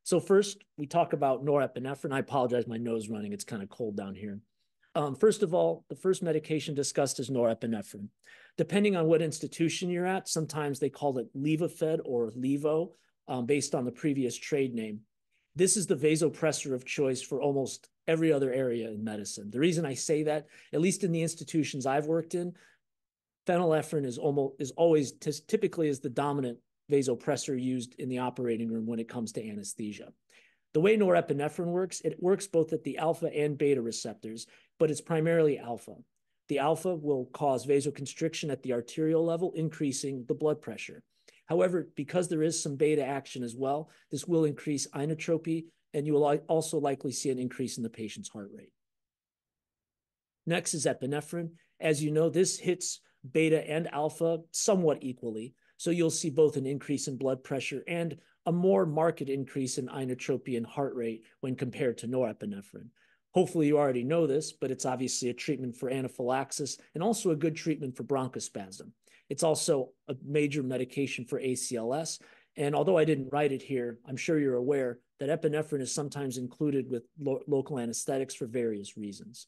So first, we talk about norepinephrine. I apologize, my nose running. It's kind of cold down here. First of all, the first medication discussed is norepinephrine. Depending on what institution you're at, sometimes they call it Levophed or Levo, based on the previous trade name. This is the vasopressor of choice for almost every other area in medicine. The reason I say that, at least in the institutions I've worked in, phenylephrine is always typically is the dominant vasopressor used in the operating room when it comes to anesthesia. The way norepinephrine works, it works both at the alpha and beta receptors, but it's primarily alpha. The alpha will cause vasoconstriction at the arterial level, increasing the blood pressure. However, because there is some beta action as well, this will increase inotropy, and you will also likely see an increase in the patient's heart rate. Next is epinephrine. As you know, this hits beta and alpha somewhat equally. So you'll see both an increase in blood pressure and a more marked increase in inotropy and heart rate when compared to norepinephrine. Hopefully you already know this, but it's obviously a treatment for anaphylaxis and also a good treatment for bronchospasm. It's also a major medication for ACLS. And although I didn't write it here, I'm sure you're aware that epinephrine is sometimes included with local anesthetics for various reasons.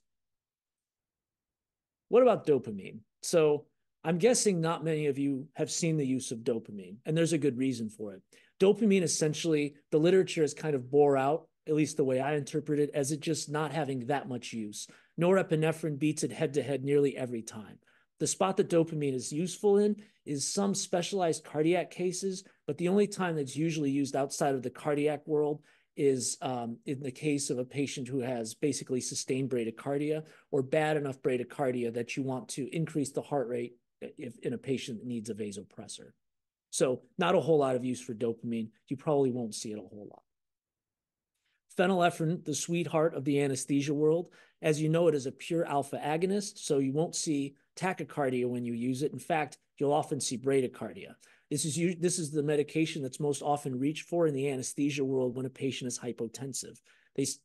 What about dopamine? So I'm guessing not many of you have seen the use of dopamine, and there's a good reason for it. Dopamine, essentially, the literature has kind of bore out, at least the way I interpret it, as it just not having that much use. Norepinephrine beats it head-to-head nearly every time. The spot that dopamine is useful in is some specialized cardiac cases, but the only time that's usually used outside of the cardiac world is in the case of a patient who has basically sustained bradycardia or bad enough bradycardia that you want to increase the heart rate if in a patient that needs a vasopressor. So not a whole lot of use for dopamine. You probably won't see it a whole lot. Phenylephrine, the sweetheart of the anesthesia world, as you know, it is a pure alpha agonist, so you won't see tachycardia when you use it. In fact, you'll often see bradycardia. This is the medication that's most often reached for in the anesthesia world when a patient is hypotensive. It's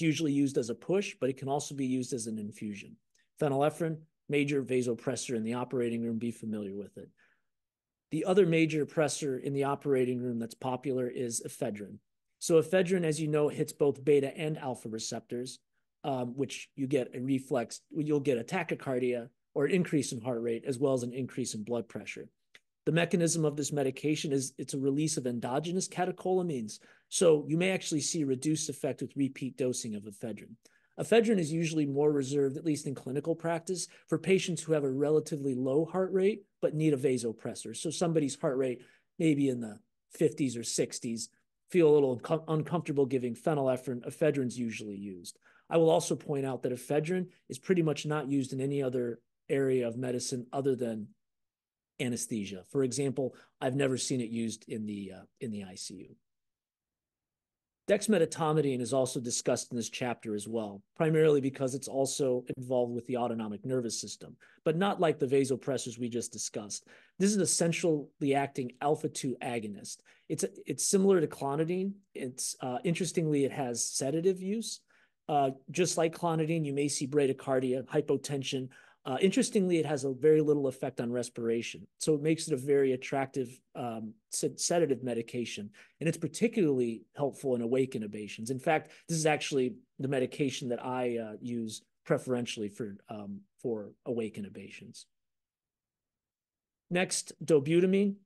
usually used as a push, but it can also be used as an infusion. Phenylephrine, major vasopressor in the operating room, be familiar with it. The other major pressor in the operating room that's popular is ephedrine. So ephedrine, as you know, hits both beta and alpha receptors, which you get a reflex, you'll get a tachycardia or an increase in heart rate, as well as an increase in blood pressure. The mechanism of this medication is it's a release of endogenous catecholamines. So you may actually see a reduced effect with repeat dosing of ephedrine. Ephedrine is usually more reserved, at least in clinical practice, for patients who have a relatively low heart rate but need a vasopressor. So somebody's heart rate maybe in the 50s or 60s, feel a little uncomfortable giving phenylephrine, ephedrine's usually used. I will also point out that ephedrine is pretty much not used in any other area of medicine other than anesthesia. For example, I've never seen it used in the ICU. Dexmedetomidine is also discussed in this chapter as well, primarily because it's also involved with the autonomic nervous system, but not like the vasopressors we just discussed. This is a centrally acting alpha-2 agonist. It's similar to clonidine. Interestingly, it has sedative use. Just like clonidine, you may see bradycardia, hypotension. Interestingly, it has a very little effect on respiration. So it makes it a very attractive sedative medication. And it's particularly helpful in awake intubations. In fact, this is actually the medication that I use preferentially for awake intubations. Next, dobutamine.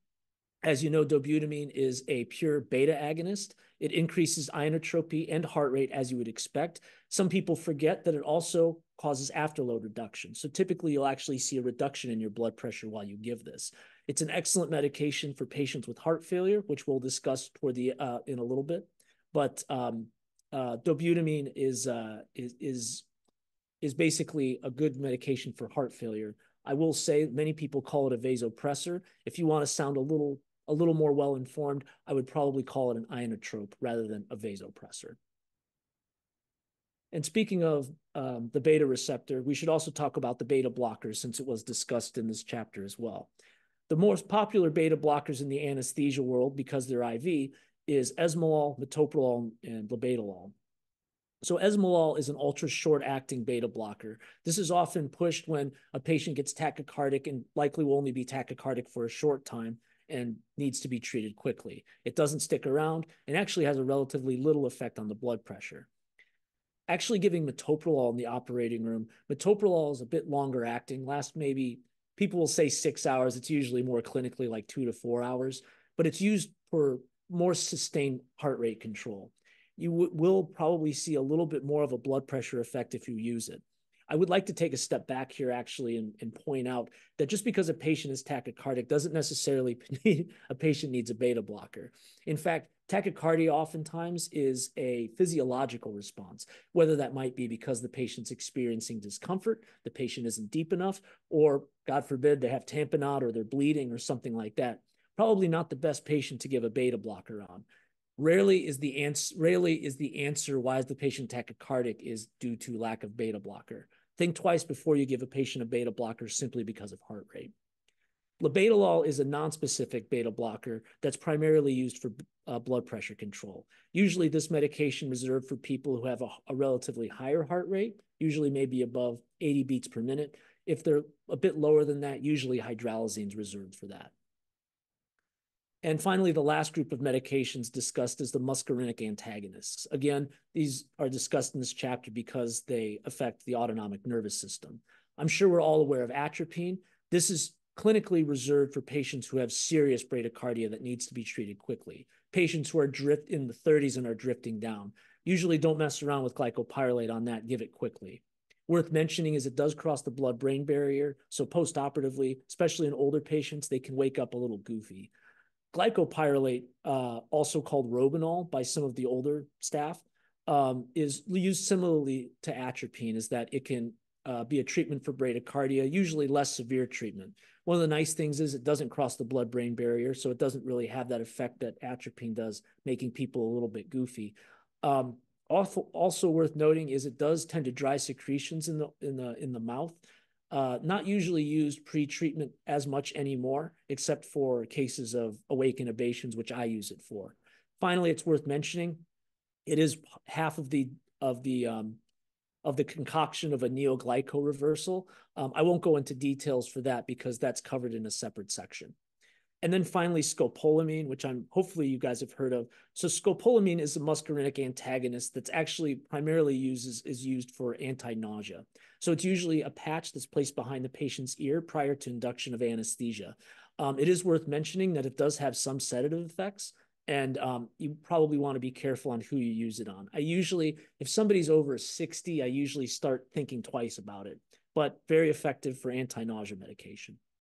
As you know, dobutamine is a pure beta agonist. It increases inotropy and heart rate as you would expect. Some people forget that it also causes afterload reduction. So typically you'll actually see a reduction in your blood pressure while you give this. It's an excellent medication for patients with heart failure, which we'll discuss toward the in a little bit. But dobutamine is basically a good medication for heart failure. I will say many people call it a vasopressor. If you want to sound a little more well-informed, I would probably call it an inotrope rather than a vasopressor. And speaking of the beta receptor, we should also talk about the beta blockers since it was discussed in this chapter as well. The most popular beta blockers in the anesthesia world, because they're IV, is esmolol, metoprolol, and labetalol. So esmolol is an ultra short-acting beta blocker. This is often pushed when a patient gets tachycardic and likely will only be tachycardic for a short time. and needs to be treated quickly. It doesn't stick around and actually has a relatively little effect on the blood pressure. Actually giving metoprolol in the operating room, metoprolol is a bit longer acting, lasts maybe, people will say 6 hours. It's usually more clinically like 2 to 4 hours, but it's used for more sustained heart rate control. You will probably see a little bit more of a blood pressure effect if you use it. I would like to take a step back here actually and point out that just because a patient is tachycardic doesn't necessarily mean a patient needs a beta blocker. In fact, tachycardia oftentimes is a physiological response, whether that might be because the patient's experiencing discomfort, the patient isn't deep enough, or God forbid they have tamponade or they're bleeding or something like that. Probably not the best patient to give a beta blocker on. Rarely is the answer why is the patient tachycardic is due to lack of beta blocker. Think twice before you give a patient a beta blocker simply because of heart rate. Labetalol is a nonspecific beta blocker that's primarily used for blood pressure control. Usually this medication reserved for people who have a relatively higher heart rate, usually maybe above 80 beats per minute. If they're a bit lower than that, usually hydralazine is reserved for that. And finally, the last group of medications discussed is the muscarinic antagonists. Again, these are discussed in this chapter because they affect the autonomic nervous system. I'm sure we're all aware of atropine. This is clinically reserved for patients who have serious bradycardia that needs to be treated quickly. Patients who are in the 30s and are drifting down. Usually don't mess around with glycopyrrolate on that, give it quickly. Worth mentioning is it does cross the blood-brain barrier, so post-operatively, especially in older patients, they can wake up a little goofy. Glycopyrrolate, also called Robenol by some of the older staff, is used similarly to atropine, is that it can be a treatment for bradycardia, usually less severe treatment. One of the nice things is it doesn't cross the blood-brain barrier, so it doesn't really have that effect that atropine does, making people a little bit goofy. Also worth noting is it does tend to dry secretions in the mouth. Not usually used pre-treatment as much anymore, except for cases of awake intubations, which I use it for. Finally, it's worth mentioning, it is half of the concoction of a neoglyco reversal. I won't go into details for that because that's covered in a separate section. And then finally, scopolamine, which hopefully you guys have heard of. So scopolamine is a muscarinic antagonist that's actually primarily is used for anti-nausea. So it's usually a patch that's placed behind the patient's ear prior to induction of anesthesia. It is worth mentioning that it does have some sedative effects, and you probably want to be careful on who you use it on. If somebody's over 60, I usually start thinking twice about it, but very effective for anti-nausea medication.